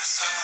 Só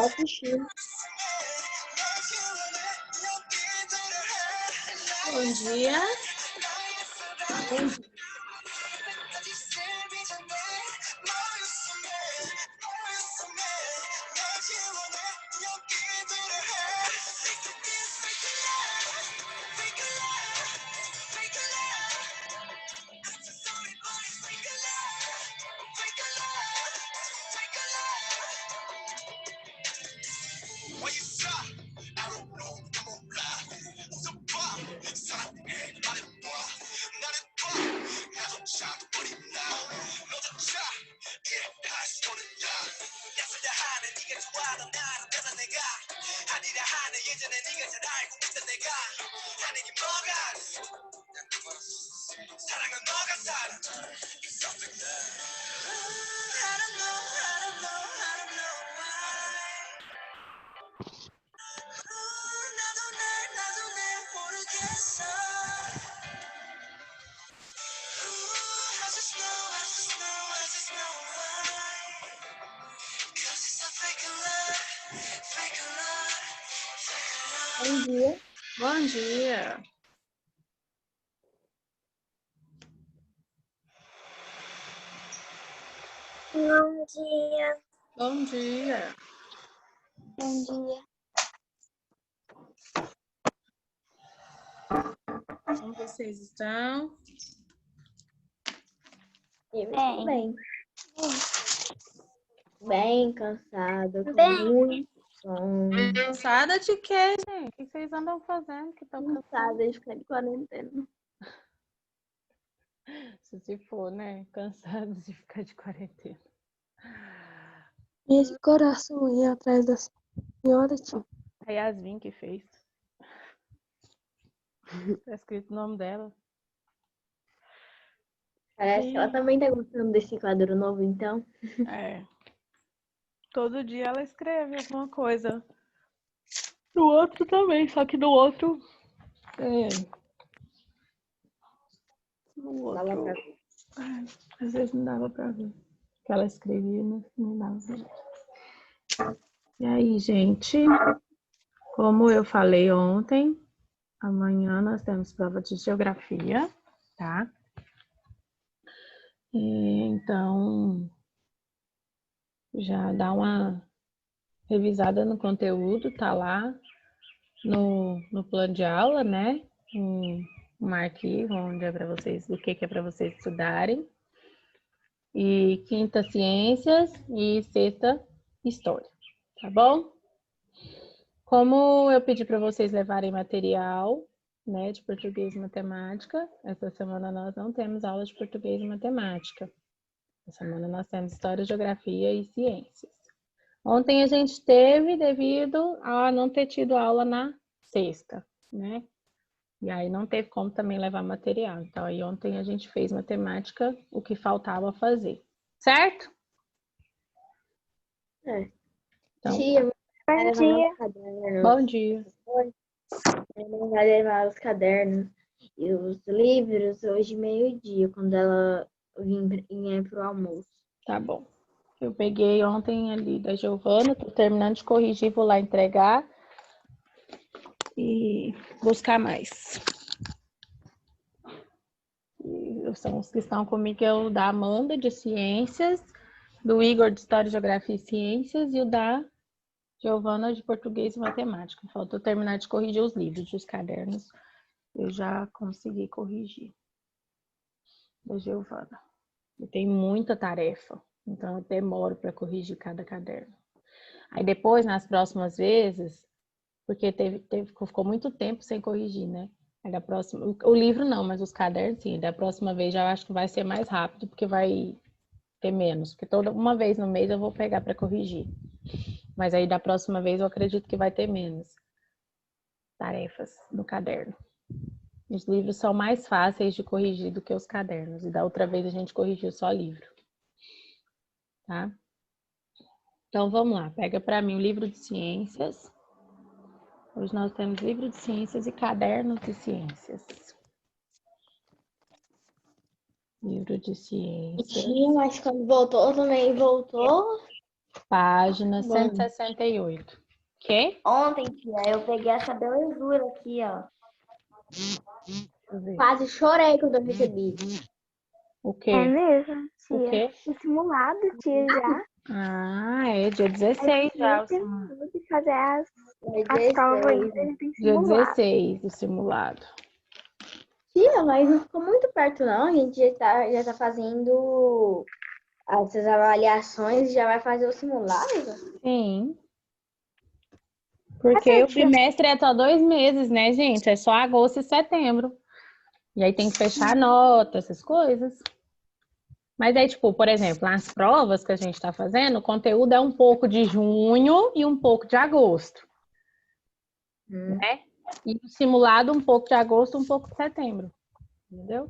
assistindo. Bom dia. Bom dia. Bom dia. Bom dia. Bom dia. Bom dia. Como vocês estão? Eu estou bem. Bem cansada, com Bem. muito sono. Cansada de quê, gente? O que vocês andam fazendo? Que estão Cansada de ficar de quarentena. Se for, né? Cansados de ficar de quarentena. E esse coração aí atrás da senhora, tia? A Yasmin que fez. Tá escrito o nome dela. Parece que ela também tá gostando desse quadro novo, então. É. Todo dia ela escreve alguma coisa. No outro também, só que no outro. No Dava outro. pra ver. Às vezes não dava pra ver. O que ela escrevia não dava pra ver. E aí, gente? Como eu falei ontem, amanhã nós temos prova de geografia, tá? Então, já dá uma revisada no conteúdo, tá lá no plano de aula, né? Um arquivo onde é para vocês, o que é para vocês estudarem. E quinta, ciências e sexta, história, tá bom? Como eu pedi para vocês levarem material, né, de português e matemática, essa semana nós não temos aula de português e matemática. Essa semana nós temos história, geografia e ciências. Ontem a gente teve devido a não ter tido aula na sexta, né? E aí não teve como também levar material. Então aí ontem a gente fez matemática, o que faltava fazer. Certo? É. Então, Tia, Bom vai levar dia. meus cadernos. bom dia. Ela vai levar os cadernos e os livros hoje meio-dia, quando ela vinha pro almoço. Tá bom. Eu peguei ontem ali da Giovana, tô terminando de corrigir, vou lá entregar e buscar mais. E são os que estão comigo, é o da Amanda, de Ciências, do Igor, de História, Geografia e Ciências, e o da Giovana, de Português e Matemática. Faltou terminar de corrigir os livros, os cadernos. Eu já consegui corrigir da Giovana. Eu tenho muita tarefa, então eu demoro para corrigir cada caderno. Aí depois, nas próximas vezes, porque ficou muito tempo sem corrigir, né? Aí da próxima, o livro não, mas os cadernos sim. Da próxima vez já acho que vai ser mais rápido, porque vai ter menos. Porque uma vez no mês eu vou pegar para corrigir. Mas aí da próxima vez eu acredito que vai ter menos tarefas no caderno. Os livros são mais fáceis de corrigir do que os cadernos. E da outra vez a gente corrigiu só livro. Tá? Então vamos lá, pega para mim o livro de ciências. Hoje nós temos livro de ciências e cadernos de ciências. Livro de ciências. Tia, mas quando voltou, também voltou. Página 168. Quê? Ontem, tia, eu peguei essa belezura aqui, ó. Deixa eu ver. Quase chorei quando eu recebi. O quê? É mesmo, O tia. quê? O simulado, tia, já. Ah, é dia 16 já. Terminou de fazer as Dia provas ainda, a gente tem que Dia simular. 16, o simulado. Tia, mas não ficou muito perto, não. A gente já tá fazendo essas avaliações e já vai fazer o simulado? Sim. Porque Assim, o tia, bimestre é só 2 meses, né, gente? É só agosto e setembro. E aí tem que fechar a nota, essas coisas. Mas aí, tipo, por exemplo, nas provas que a gente está fazendo, o conteúdo é um pouco de junho e um pouco de agosto, né? E o simulado um pouco de agosto, um pouco de setembro, entendeu?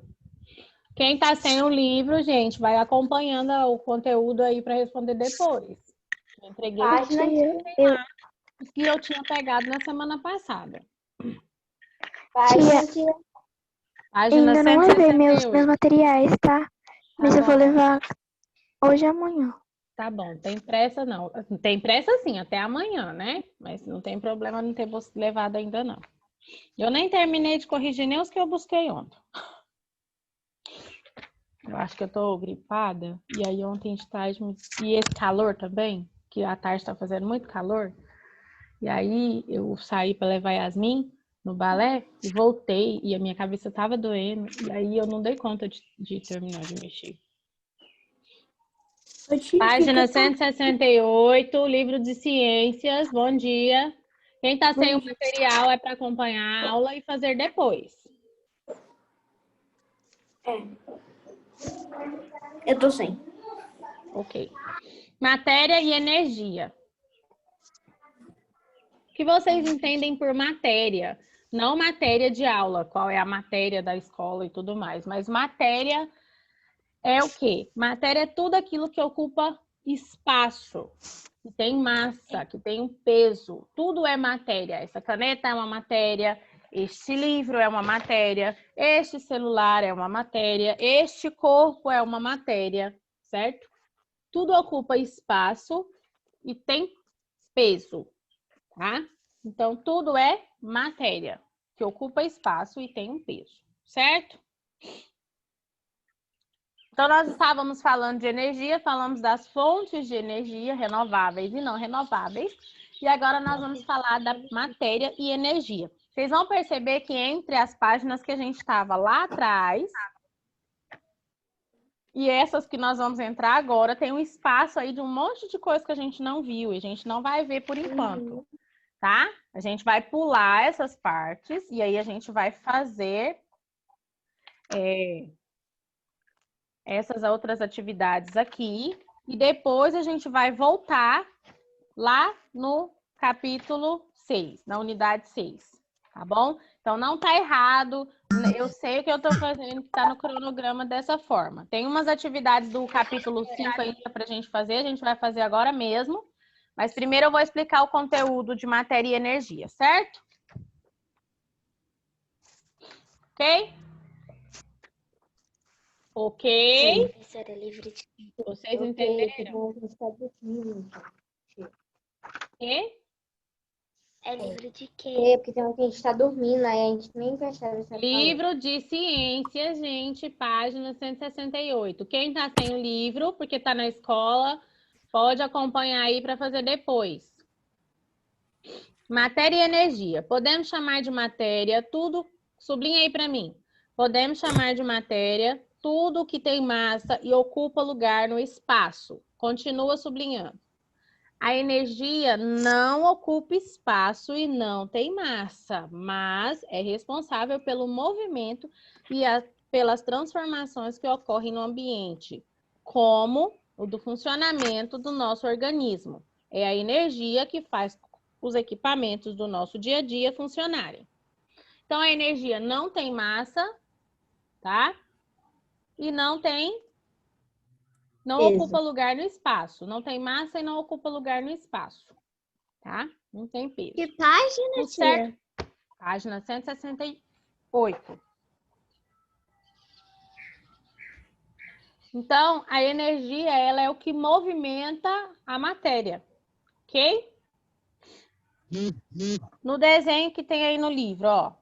Quem tá sem o livro, gente, vai acompanhando o conteúdo aí para responder depois. Eu entreguei Página os que eu tinha pegado na semana passada. Página, tia. Página ainda não levei meus 168. materiais, tá? Mas eu vou bom. levar hoje e amanhã. Tá bom, tem pressa não. Tem pressa sim, até amanhã, né? Mas não tem problema não ter levado ainda não. Eu nem terminei de corrigir nem os que eu busquei ontem. Eu acho que eu tô gripada. E aí ontem de tarde, e esse calor também, que à tarde tá fazendo muito calor. E aí eu saí para levar Yasmin no balé e voltei e a minha cabeça tava doendo. E aí eu não dei conta de terminar de mexer. Página 168, livro de ciências. Bom dia. Quem está sem o material é para acompanhar a aula e fazer depois. Eu tô sem. Ok. Matéria e energia. O que vocês entendem por matéria? Não matéria de aula, qual é a matéria da escola e tudo mais, mas matéria é o quê? Matéria é tudo aquilo que ocupa espaço, que tem massa, que tem um peso. Tudo é matéria. Essa caneta é uma matéria, este livro é uma matéria, este celular é uma matéria, este corpo é uma matéria, certo? Tudo ocupa espaço e tem peso, tá? Então, tudo é matéria, que ocupa espaço e tem um peso, certo? Então, nós estávamos falando de energia, falamos das fontes de energia renováveis e não renováveis. E agora nós vamos falar da matéria e energia. Vocês vão perceber que entre as páginas que a gente estava lá atrás e essas que nós vamos entrar agora, tem um espaço aí de um monte de coisa que a gente não viu e a gente não vai ver por enquanto, tá? A gente vai pular essas partes e aí a gente vai fazer essas outras atividades aqui e depois a gente vai voltar lá no capítulo 6, na unidade 6, tá bom? Então não tá errado, eu sei o que eu tô fazendo, que tá no cronograma dessa forma. Tem umas atividades do capítulo 5 ainda pra gente fazer, a gente vai fazer agora mesmo, Mas primeiro eu vou explicar o conteúdo de matéria e energia, certo? Ok? Ok? Professora, é livre de... Vocês Ok, que entenderam? bom que está dormindo. E? É livro de quê? É, porque tem hora que a gente está dormindo, aí a gente nem percebe essa palavra. Livro de ciência, gente, página 168. Quem está sem o livro, porque está na escola, pode acompanhar aí para fazer depois. Matéria e energia. Podemos chamar de matéria tudo, sublinha aí para mim. Podemos chamar de matéria tudo que tem massa e ocupa lugar no espaço. Continua sublinhando. A energia não ocupa espaço e não tem massa, mas é responsável pelo movimento e pelas transformações que ocorrem no ambiente, como o do funcionamento do nosso organismo. É a energia que faz os equipamentos do nosso dia a dia funcionarem. Então, a energia não tem massa, tá? E não ocupa lugar no espaço. Não tem massa e não ocupa lugar no espaço, tá? Não tem peso. Que página, O certo, página 168. Então, a energia, ela é o que movimenta a matéria, ok? No desenho que tem aí no livro, ó,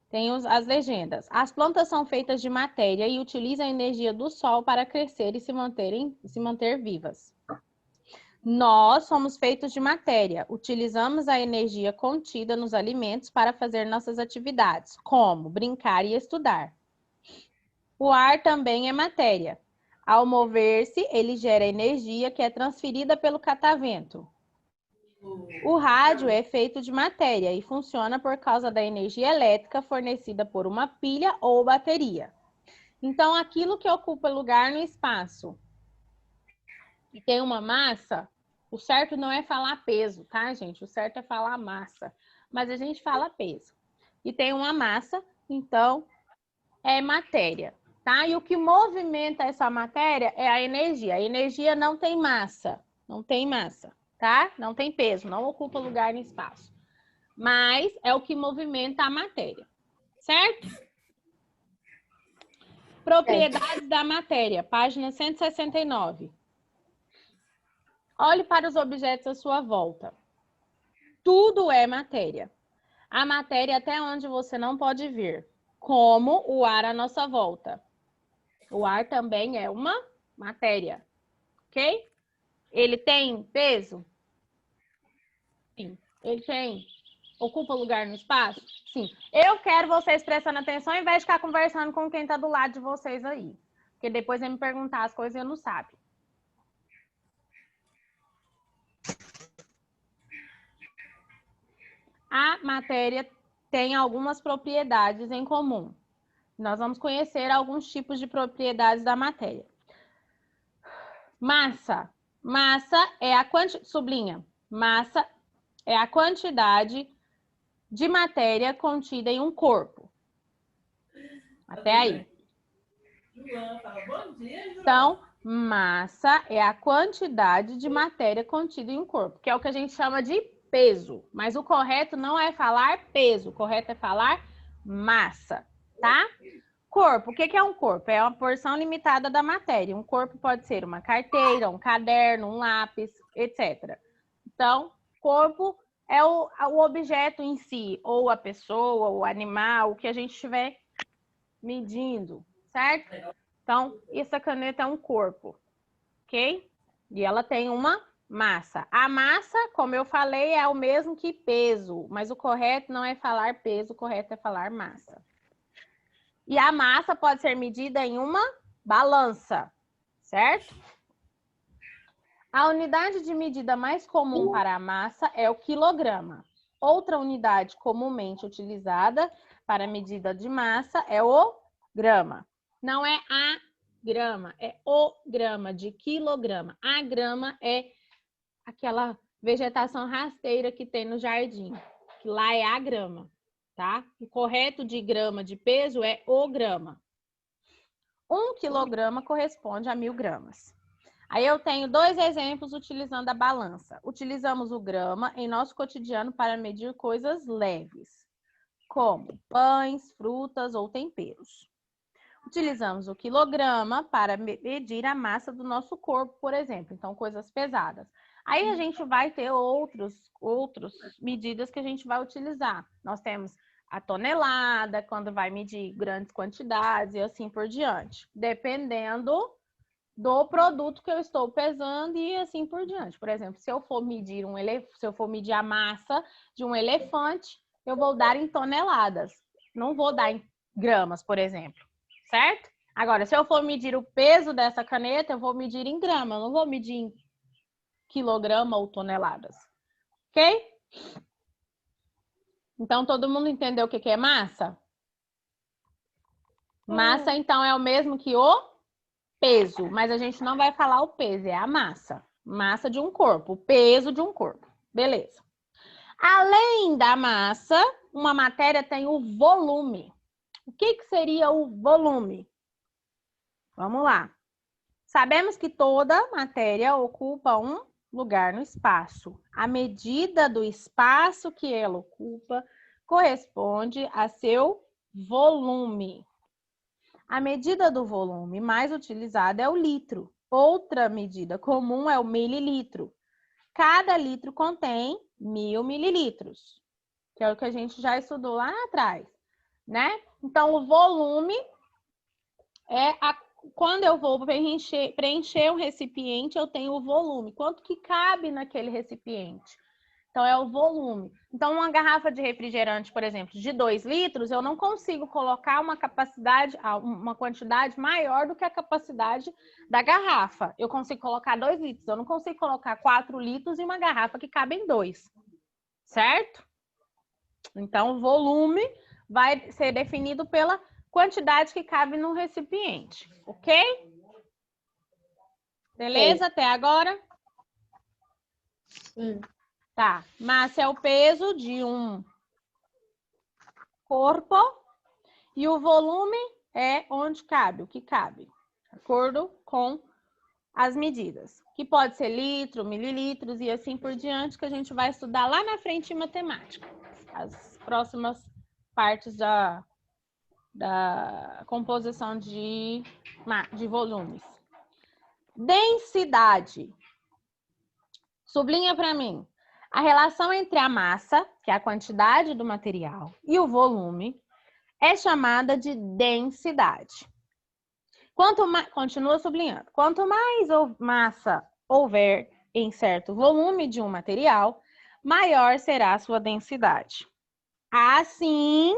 tem as legendas. As plantas são feitas de matéria e utilizam a energia do sol para crescer e se manter vivas. Nós somos feitos de matéria. Utilizamos a energia contida nos alimentos para fazer nossas atividades, como brincar e estudar. O ar também é matéria. Ao mover-se, ele gera energia que é transferida pelo catavento. O rádio é feito de matéria e funciona por causa da energia elétrica fornecida por uma pilha ou bateria. Então, aquilo que ocupa lugar no espaço e tem uma massa, o certo não é falar peso, tá, gente? O certo é falar massa. Mas a gente fala peso. E tem uma massa, então é matéria, tá? E o que movimenta essa matéria é a energia. A energia não tem massa, tá? Não tem peso, não ocupa lugar no espaço. Mas é o que movimenta a matéria, certo? Propriedades da matéria, página 169. Olhe para os objetos à sua volta. Tudo é matéria. A matéria até onde você não pode ver, como o ar à nossa volta. O ar também é uma matéria, ok? Ele tem peso? Sim. Ele ocupa lugar no espaço? Sim. Eu quero vocês prestando atenção ao invés de ficar conversando com quem está do lado de vocês aí. Porque depois vai me perguntar as coisas e eu não sabe. A matéria tem algumas propriedades em comum. Nós vamos conhecer alguns tipos de propriedades da matéria. Massa. Massa é a quantidade, sublinha. Massa é a quantidade de matéria contida em um corpo. Até aí. Então, massa é a quantidade de matéria contida em um corpo, que é o que a gente chama de peso. Mas o correto não é falar peso, o correto é falar massa, tá? Corpo, o que é um corpo? É uma porção limitada da matéria. Um corpo pode ser uma carteira, um caderno, um lápis, etc. Então, corpo é o objeto em si, ou a pessoa, o animal, o que a gente estiver medindo, certo? Então, essa caneta é um corpo, ok? E ela tem uma massa. A massa, como eu falei, é o mesmo que peso, mas o correto não é falar peso, o correto é falar massa. E a massa pode ser medida em uma balança, certo? A unidade de medida mais comum para a massa é o quilograma. Outra unidade comumente utilizada para a medida de massa é o grama. Não é a grama, é o grama de quilograma. A grama é aquela vegetação rasteira que tem no jardim, que lá é a grama, tá? O correto de grama de peso é o grama. 1 quilograma corresponde a 1000 gramas. Aí eu tenho 2 exemplos utilizando a balança. Utilizamos o grama em nosso cotidiano para medir coisas leves, como pães, frutas ou temperos. Utilizamos o quilograma para medir a massa do nosso corpo, por exemplo. Então, coisas pesadas. Aí a gente vai ter outras medidas que a gente vai utilizar. Nós temos a tonelada, quando vai medir grandes quantidades e assim por diante. Dependendo do produto que eu estou pesando e assim por diante. Por exemplo, se eu for medir a massa de um elefante, eu vou dar em toneladas. Não vou dar em gramas, por exemplo. Certo? Agora, se eu for medir o peso dessa caneta, eu vou medir em grama, eu não vou medir em quilograma ou toneladas. Ok? Então, todo mundo entendeu o que é massa? Massa, então, é o mesmo que o peso, mas a gente não vai falar o peso, é a massa. Massa de um corpo, o peso de um corpo. Beleza. Além da massa, uma matéria tem o volume. O que seria o volume? Vamos lá. Sabemos que toda matéria ocupa um lugar no espaço. A medida do espaço que ela ocupa corresponde a seu volume. A medida do volume mais utilizada é o litro. Outra medida comum é o mililitro. Cada litro contém 1000 mililitros, que é o que a gente já estudou lá atrás, né? Então, o volume é quando eu vou preencher um recipiente, eu tenho o volume. Quanto que cabe naquele recipiente? Então, é o volume. Então, uma garrafa de refrigerante, por exemplo, de 2 litros, eu não consigo colocar uma quantidade maior do que a capacidade da garrafa. Eu consigo colocar 2 litros. Eu não consigo colocar 4 litros em uma garrafa que cabe em 2. Certo? Então, o volume vai ser definido pela quantidade que cabe no recipiente. Ok? Beleza até agora? Sim. Tá. Massa é o peso de um corpo e o volume é onde cabe, o que cabe, de acordo com as medidas, que pode ser litro, mililitros e assim por diante, que a gente vai estudar lá na frente em matemática, as próximas partes da composição de volumes. Densidade. Sublinha para mim. A relação entre a massa, que é a quantidade do material, e o volume é chamada de densidade. Continua sublinhando. Quanto mais massa houver em certo volume de um material, maior será a sua densidade. Assim,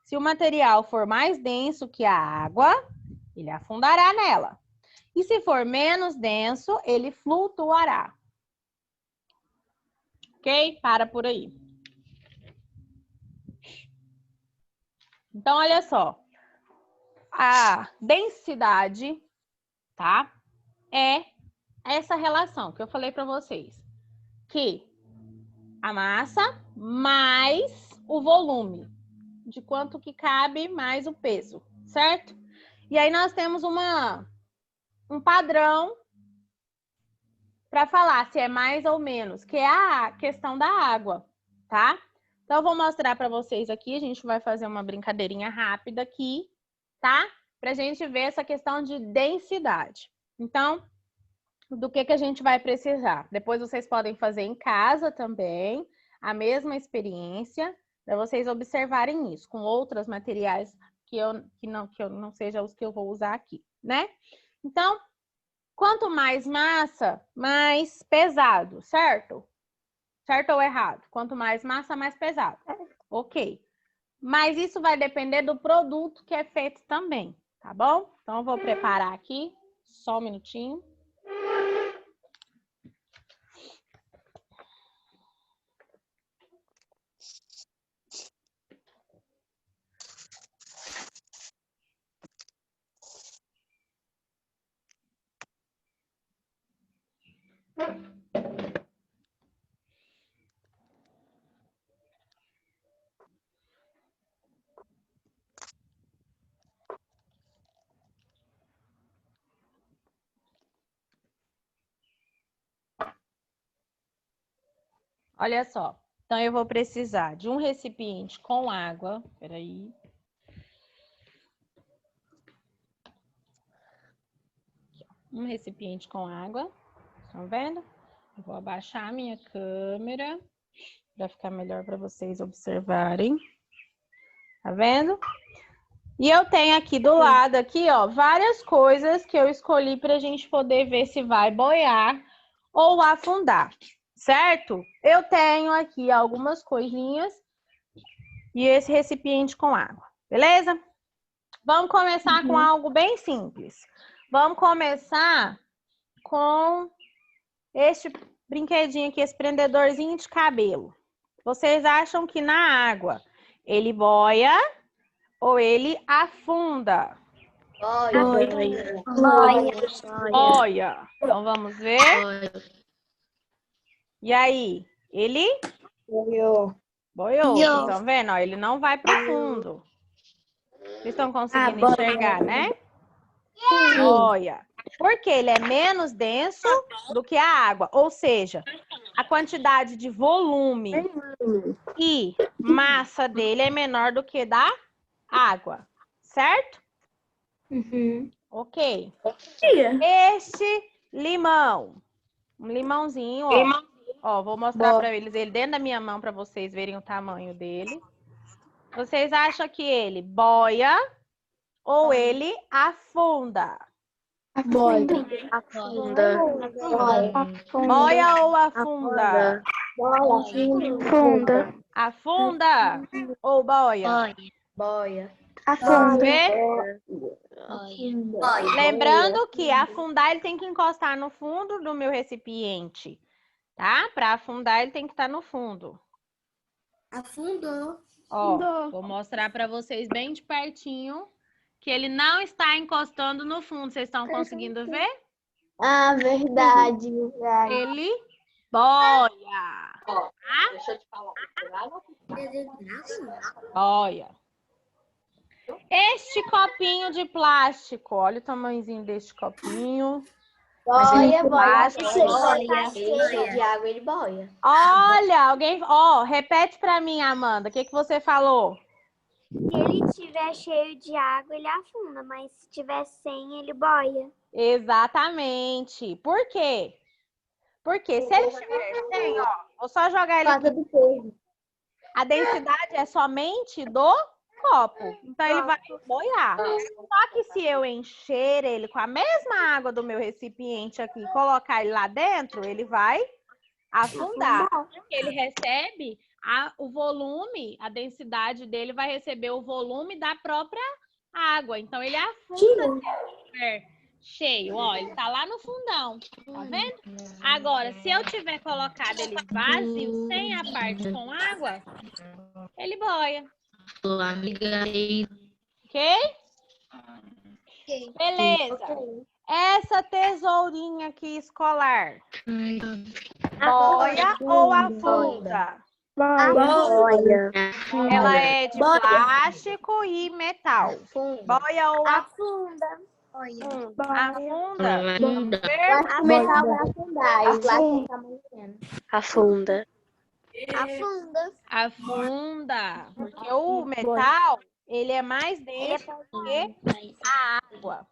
se o material for mais denso que a água, ele afundará nela. E se for menos denso, ele flutuará. Ok? Para por aí. Então, olha só. A densidade, tá? É essa relação que eu falei para vocês. Que a massa mais o volume. De quanto que cabe mais o peso, certo? E aí nós temos um padrão para falar se é mais ou menos, que é a questão da água, tá? Então, eu vou mostrar para vocês aqui, a gente vai fazer uma brincadeirinha rápida aqui, tá? Para a gente ver essa questão de densidade. Então, do que a gente vai precisar? Depois vocês podem fazer em casa também, a mesma experiência, para vocês observarem isso, com outros materiais que não sejam os que eu vou usar aqui, né? Então, quanto mais massa, mais pesado, certo? Certo ou errado? Quanto mais massa, mais pesado. Ok. Mas isso vai depender do produto que é feito também, tá bom? Então, eu vou preparar aqui, só um minutinho. Olha só. Então, eu vou precisar de um recipiente com água. Peraí. Um recipiente com água. Estão vendo? Eu vou abaixar a minha câmera para ficar melhor para vocês observarem. Tá vendo? E eu tenho aqui do lado, aqui, ó, várias coisas que eu escolhi para a gente poder ver se vai boiar ou afundar, certo? Eu tenho aqui algumas coisinhas e esse recipiente com água, beleza? Vamos começar com algo bem simples. Vamos começar com este brinquedinho aqui, esse prendedorzinho de cabelo. Vocês acham que na água ele boia ou ele afunda? Boia. Boia. Então vamos ver. E aí? Ele Boiou. boiou. Vocês estão vendo? Ó, ele não vai para o fundo. Vocês estão conseguindo enxergar, né? Boia. Porque ele é menos denso do que a água. Ou seja, a quantidade de volume e massa dele é menor do que da água. Certo? Ok. Este limão. Um limãozinho, ó. Ó, vou mostrar para eles ele dentro da minha mão para vocês verem o tamanho dele. Vocês acham que ele boia ou ele afunda? Afunda. Boia ou afunda? Afunda. Afunda ou boia? Boia. Vamos ver? Lembrando que afundar ele tem que encostar no fundo do meu recipiente, tá? Para afundar ele tem que estar no fundo. Afundou. Ó, vou mostrar para vocês bem de pertinho que ele não está encostando no fundo. Vocês estão conseguindo ver? Ah, verdade. Ele boia. Deixa eu te falar. Boia. Este copinho de plástico, olha o tamanhozinho deste copinho. Boia. Boia. De água, ele boia. Olha, alguém, ó, repete para mim, Amanda, o que você falou? Se ele estiver cheio de água, ele afunda, mas se tiver sem, ele boia. Exatamente. Por quê? Porque se ele estiver sem, ó, vou só jogar ele aqui. Do peso. A densidade é somente do copo. Então, ele vai boiar. Só que se eu encher ele com a mesma água do meu recipiente aqui e colocar ele lá dentro, ele vai afundar. Porque ele recebe o volume, a densidade dele vai receber o volume da própria água. Então, ele afunda se estiver cheio. Ó, ele tá lá no fundão. Tá vendo? Agora, se eu tiver colocado ele vazio, sem a parte com água, ele boia. Ok? Beleza. Essa tesourinha aqui escolar, boia ou afunda? Boia. Ela é de plástico e metal. Boia ou Afunda. afunda? Vamos ver? O metal vai afundar. E o plástico tá muito Afunda. Afunda. Porque o metal, ele é mais denso do que a água.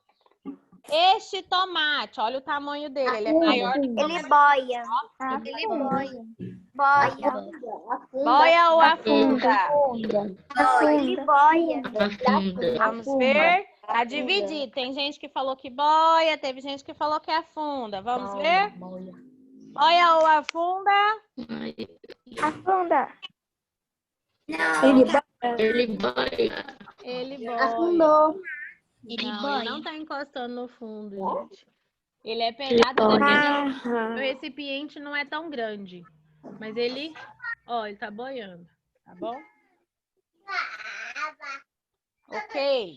Este tomate, olha o tamanho dele. Ele é maior do que Ele boia. Ele boia. Boia. boia ou afunda? Ele boia. Vamos ver. Tá dividido. Tem gente que falou que boia, teve gente que falou que afunda. Vamos ver? Boia ou afunda? Afunda. Ele boia. Ele boia. Afundou. Não, ele não tá encostando no fundo, gente. Ele é pegado daqui. O recipiente não é tão grande. Mas ele, ó, ele tá boiando. Tá bom? Ok.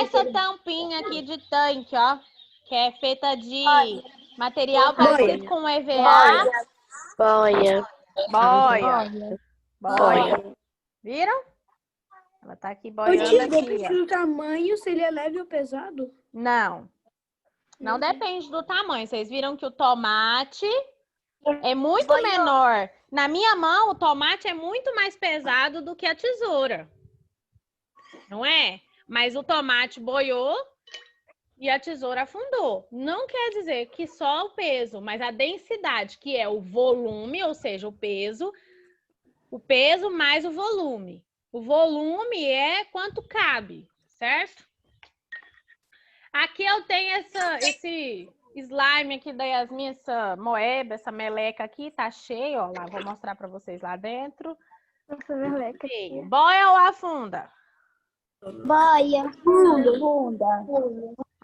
Essa tampinha aqui de tanque, ó, que é feita de material parecido com EVA. Boia. Boia. Viram? Ela tá aqui boiando aqui, ó. do tamanho, se ele é leve ou pesado? Não. Não depende do tamanho. Vocês viram que o tomate, É muito menor. Na minha mão, o tomate é muito mais pesado do que a tesoura. Não é? Mas o tomate boiou e a tesoura afundou. Não quer dizer que só o peso, mas a densidade, que é o volume, ou seja, o peso mais o volume. O volume é quanto cabe, certo? Aqui eu tenho esse slime aqui da Yasmin, essa moeba, essa meleca aqui, tá cheio, ó lá, vou mostrar para vocês lá dentro. Essa meleca. Cheio. Boia ou afunda? Boia. Funda.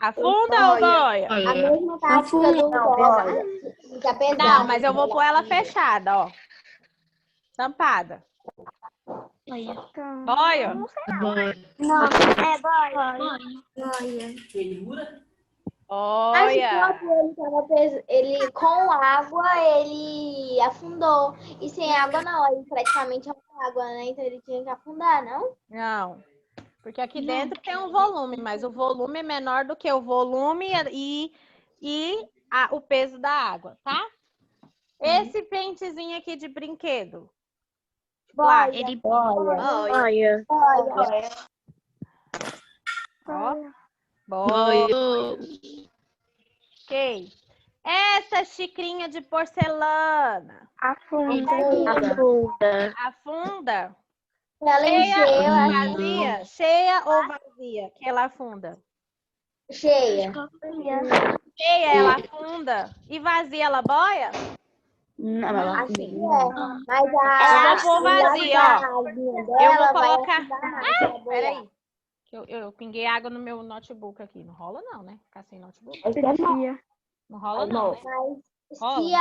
Afunda ou boia? A mesma tática do boia. Fica pesado. Não, mas eu vou pôr ela fechada, ó. Tampada. Boia? Não, é boia. Olha. Ele com água, ele afundou. E sem água, não. Ele praticamente é uma água, né? Então ele tinha que afundar, não? Não. Porque aqui dentro tem um volume, mas o volume é menor do que o volume o peso da água, tá? Esse pentezinho aqui de brinquedo. Boia. Ele Olha. Ó. Boia. Ok. Essa xicrinha de porcelana. afunda. Afunda? Ela Cheia ou encheu, vazia? Cheia ou vazia que ela afunda? cheia. Cheia, ela afunda. E vazia, ela boia? Assim é. Mas Eu vou pôr vazia, ó. Eu vou colocar. Ah, Peraí. Eu pinguei água no meu notebook aqui. Não rola não, né? Ficar sem notebook. Não rola não, né? Mas Rola. se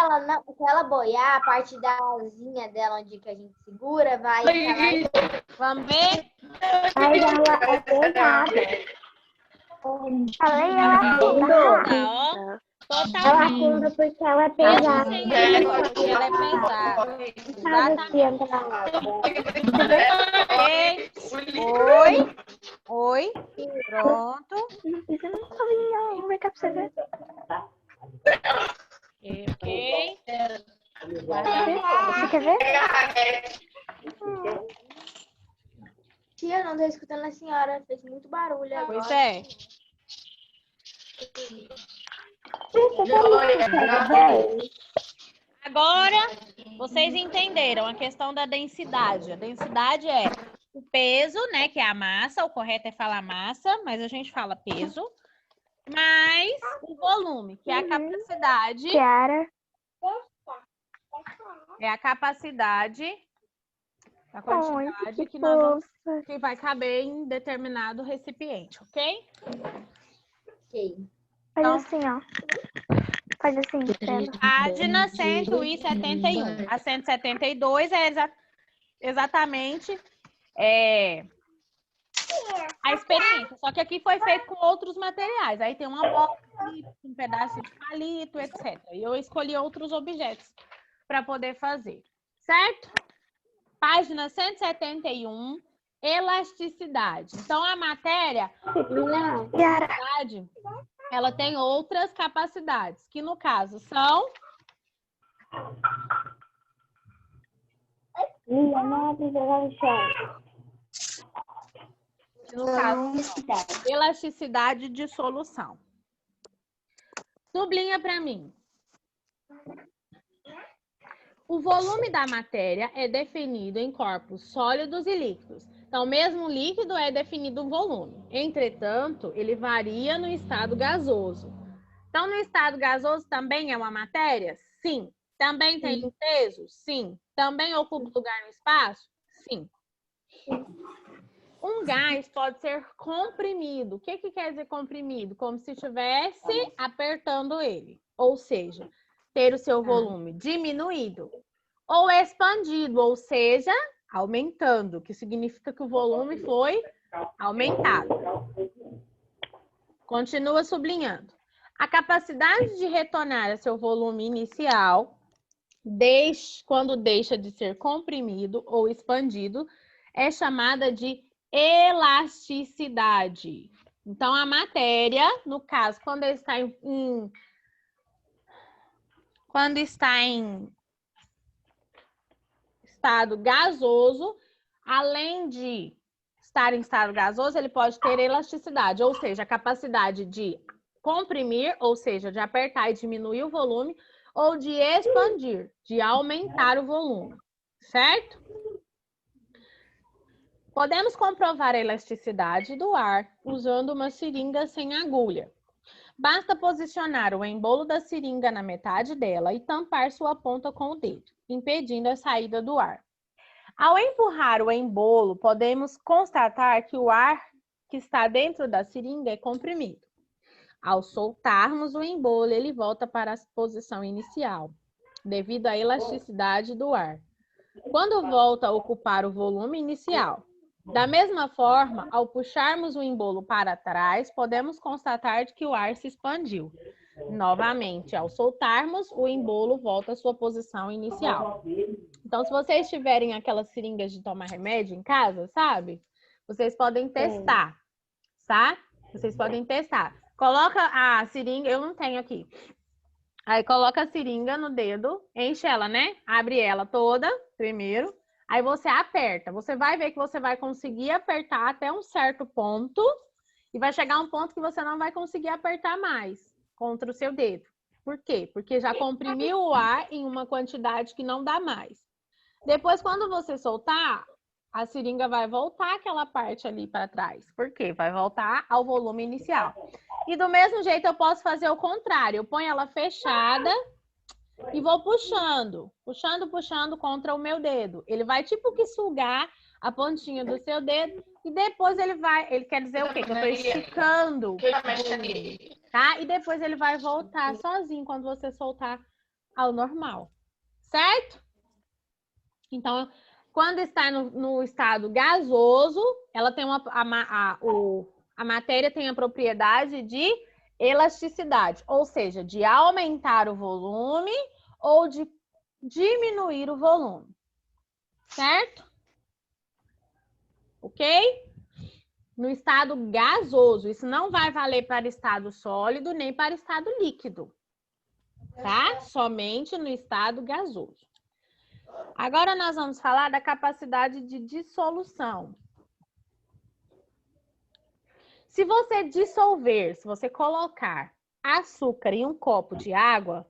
ela boiar, a parte da asinha dela, onde que a gente segura, vai. Vamos ver? Mas ela é pesada. Falei, ela afunda. Tá, ó. Ela Totalmente. afunda porque ela é Mesmo pesada. sem água, porque ela é pesada. Exatamente. Oi. Pronto. Vem cá pra você ver. Ok. Você quer ver? Tia, não tô escutando a senhora. Fez muito barulho agora. Pois é. Agora, vocês entenderam a questão da densidade. A densidade é o peso, né, que é a massa. O correto é falar massa, mas a gente fala peso. Mais o volume, que é a capacidade. Kiara. É a capacidade. A quantidade que vai caber em determinado recipiente, ok? Ok. Faz assim, ó. Faz assim, Estela. Página 171. A 172 é exatamente a experiência. Só que aqui foi feito com outros materiais. Aí tem uma bola, um pedaço de palito, etc. E eu escolhi outros objetos para poder fazer. Certo? Página 171. Elasticidade. Então, a matéria, elasticidade, ela tem outras capacidades, que no caso são... No caso, elasticidade de solução. Sublinha para mim. O volume da matéria é definido em corpos sólidos e líquidos. Então, mesmo líquido é definido o volume. Entretanto, ele varia no estado gasoso. Então, no estado gasoso também é uma matéria? Sim. Também tem peso? Sim. Também ocupa lugar no espaço? Sim. Um gás pode ser comprimido. O que quer dizer comprimido? Como se estivesse apertando ele. Ou seja, ter o seu volume diminuído. Ou expandido, ou seja, aumentando, que significa que o volume foi aumentado. Continua sublinhando. A capacidade de retornar a seu volume inicial, quando deixa de ser comprimido ou expandido, é chamada de elasticidade. Então, a matéria, no caso, quando quando está em estado gasoso, além de estar em estado gasoso, ele pode ter elasticidade, ou seja, a capacidade de comprimir, ou seja, de apertar e diminuir o volume, ou de expandir, de aumentar o volume, certo? Podemos comprovar a elasticidade do ar usando uma seringa sem agulha. Basta posicionar o embolo da seringa na metade dela e tampar sua ponta com o dedo, impedindo a saída do ar. Ao empurrar o embolo, podemos constatar que o ar que está dentro da seringa é comprimido. Ao soltarmos o embolo, ele volta para a posição inicial, devido à elasticidade do ar, quando volta a ocupar o volume inicial. Da mesma forma, ao puxarmos o embolo para trás, podemos constatar que o ar se expandiu. Novamente, ao soltarmos, o embolo volta à sua posição inicial. Então, se vocês tiverem aquelas seringas de tomar remédio em casa, sabe? Vocês podem testar, tá? Vocês podem testar. Coloca a seringa, eu não tenho aqui. Aí coloca a seringa no dedo, enche ela, né? Abre ela toda primeiro. Aí você aperta. Você vai ver que você vai conseguir apertar até um certo ponto. E vai chegar um ponto que você não vai conseguir apertar mais contra o seu dedo. Por quê? Porque já comprimiu o ar em uma quantidade que não dá mais. Depois, quando você soltar, a seringa vai voltar aquela parte ali para trás. Por quê? Vai voltar ao volume inicial. E do mesmo jeito eu posso fazer o contrário. Eu ponho ela fechada e vou puxando, puxando contra o meu dedo. Ele vai tipo que sugar a pontinha do seu dedo e depois ele quer dizer o quê? Que eu tô esticando, tá? E depois ele vai voltar sozinho quando você soltar ao normal, certo? Então, quando está no estado gasoso, ela tem a matéria tem a propriedade de elasticidade, ou seja, de aumentar o volume ou de diminuir o volume, certo? Ok? No estado gasoso, isso não vai valer para estado sólido nem para estado líquido, tá? Somente no estado gasoso. Agora nós vamos falar da capacidade de dissolução. Se você colocar açúcar em um copo de água,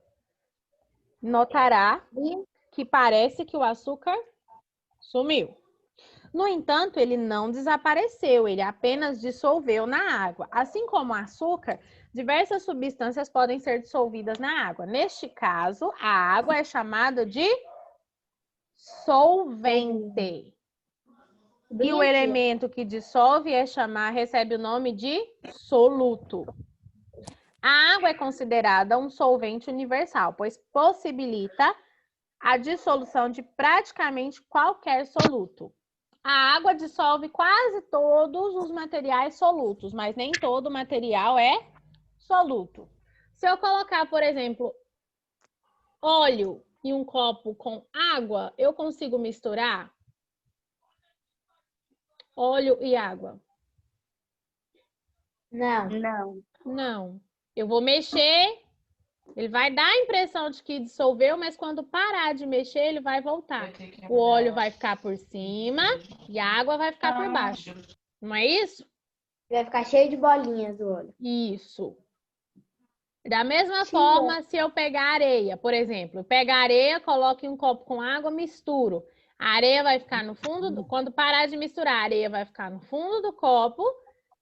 notará que parece que o açúcar sumiu. No entanto, ele não desapareceu, ele apenas dissolveu na água. Assim como o açúcar, diversas substâncias podem ser dissolvidas na água. Neste caso, a água é chamada de solvente. E o elemento que dissolve recebe o nome de soluto. A água é considerada um solvente universal, pois possibilita a dissolução de praticamente qualquer soluto. A água dissolve quase todos os materiais solutos, mas nem todo material é soluto. Se eu colocar, por exemplo, óleo em um copo com água, eu consigo misturar óleo e água? Não. Não. Eu vou mexer, ele vai dar a impressão de que dissolveu, mas quando parar de mexer, ele vai voltar. O óleo vai ficar por cima e a água vai ficar por baixo. Não é isso? Vai ficar cheio de bolinhas o óleo. Isso. Da mesma forma, se eu pegar areia, por exemplo, eu pego a areia, coloco em um copo com água, misturo. A areia vai ficar no fundo, quando parar de misturar, a areia vai ficar no fundo do copo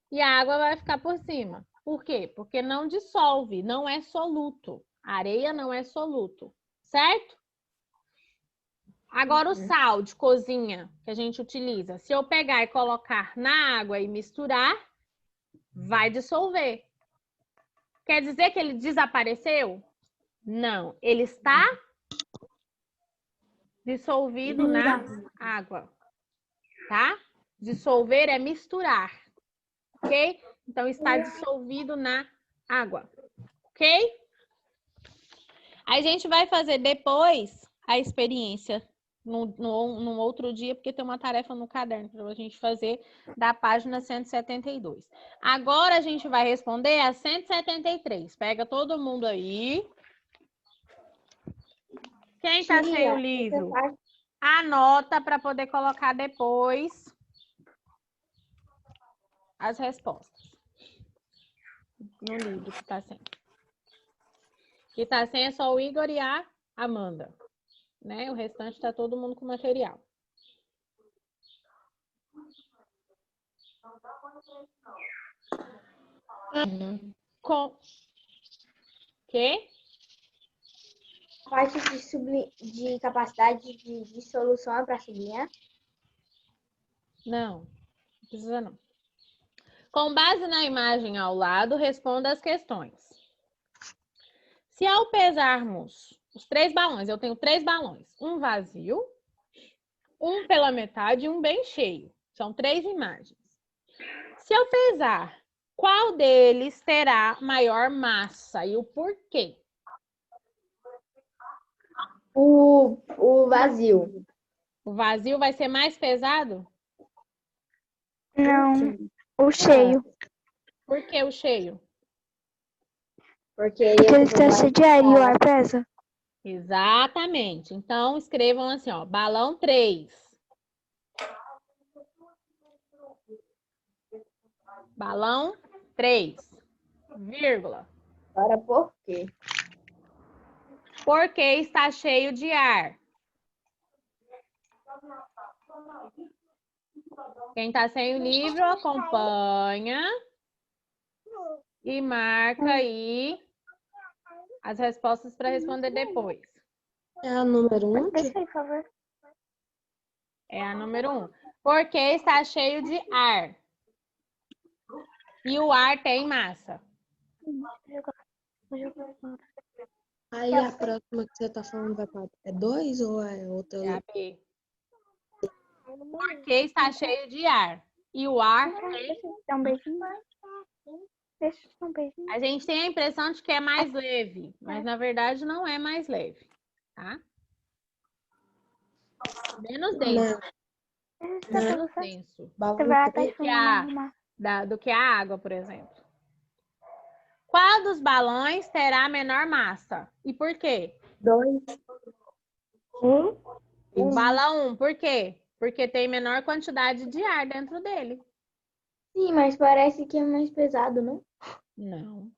e a água vai ficar por cima. Por quê? Porque não dissolve, não é soluto. A areia não é soluto, certo? Agora o sal de cozinha que a gente utiliza, se eu pegar e colocar na água e misturar, vai dissolver. Quer dizer que ele desapareceu? Não, ele está dissolvido na água, tá? Dissolver é misturar, ok? Então, está dissolvido na água, ok? Aí a gente vai fazer depois a experiência num outro dia, porque tem uma tarefa no caderno para a gente fazer da página 172. Agora a gente vai responder a 173. Pega todo mundo aí. Quem está Tia, sem o essa livro, parte- anota para poder colocar depois as respostas no livro que está sem. Que está sem é só o Igor e a Amanda, né? O restante está todo mundo com material. Com que? parte de capacidade de solução é para sublinhar? Não precisa não. Com base na imagem ao lado, responda as questões. Se ao pesarmos os 3 balões, eu tenho 3 balões, um vazio, um pela metade e um bem cheio. São 3 imagens. Se eu pesar, qual deles terá maior massa e o porquê? O vazio. O vazio vai ser mais pesado? Não, o cheio. Por que o cheio? Porque ele Porque ele ocupa está mais cheio de ar e o espaço. ar pesa. Exatamente. Então, escrevam assim, ó, balão 3. Balão 3, vírgula. Agora, por quê? Porque está cheio de ar. Quem está sem o livro, acompanha e marca aí as respostas para responder depois. É a número 1? Deixa aí, por favor. É a número 1. Porque está cheio de ar. E o ar tem massa. Aí a próxima que você tá falando vai pra... É 2 ou é outra? É a B. Porque está cheio de ar. E o ar tem... Dá um beijinho. Deixa eu dar um beijinho. A gente tem a impressão de que é mais leve, mas na verdade não é mais leve, tá? Menos denso. Menos denso Você vai até do que a água, por exemplo. Qual dos balões terá menor massa? E por quê? 2. O balão 1, por quê? Porque tem menor quantidade de ar dentro dele. Sim, mas parece que é mais pesado, não? Não.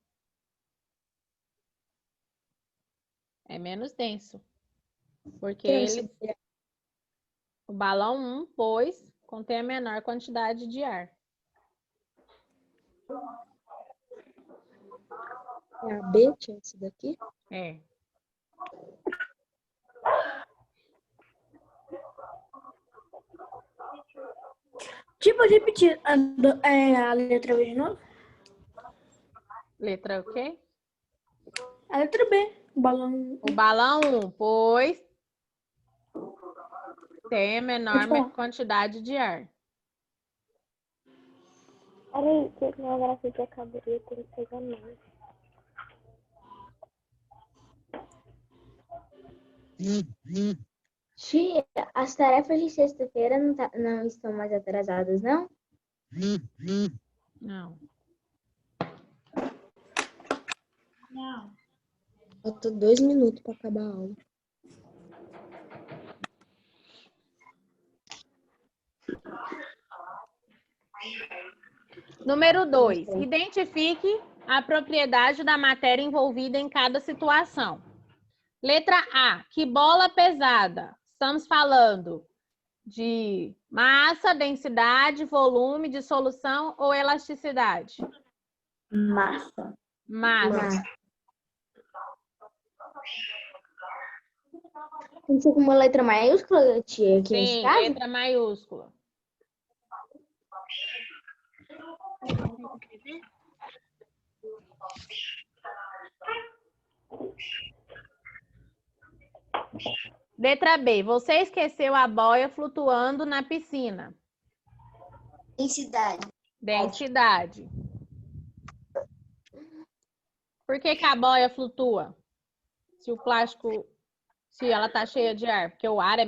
É menos denso. Porque ele... O balão 1, pois, contém a menor quantidade de ar. É a B, tia, esse daqui? É. Tipo, repetir a letra B de novo? Letra o quê? A letra B. O balão. O balão 1, pois tem a menor quantidade de ar. Peraí, que minha grafite acabou e eu tenho que pegar mais. Tia, as tarefas de sexta-feira não estão mais atrasadas, não? Não. Falta 2 minutos pra acabar a aula. Número 2. Identifique a propriedade da matéria envolvida em cada situação. Letra A. Que bola pesada? Estamos falando de massa, densidade, volume, dissolução ou elasticidade? Massa. Massa. Tem que ser com uma letra maiúscula, tia, aqui nesse Sim, caso? letra maiúscula. Letra B. Você esqueceu a boia flutuando na piscina. Densidade. Densidade. Por que a boia flutua? Se o plástico, se ela está cheia de ar? Porque o ar é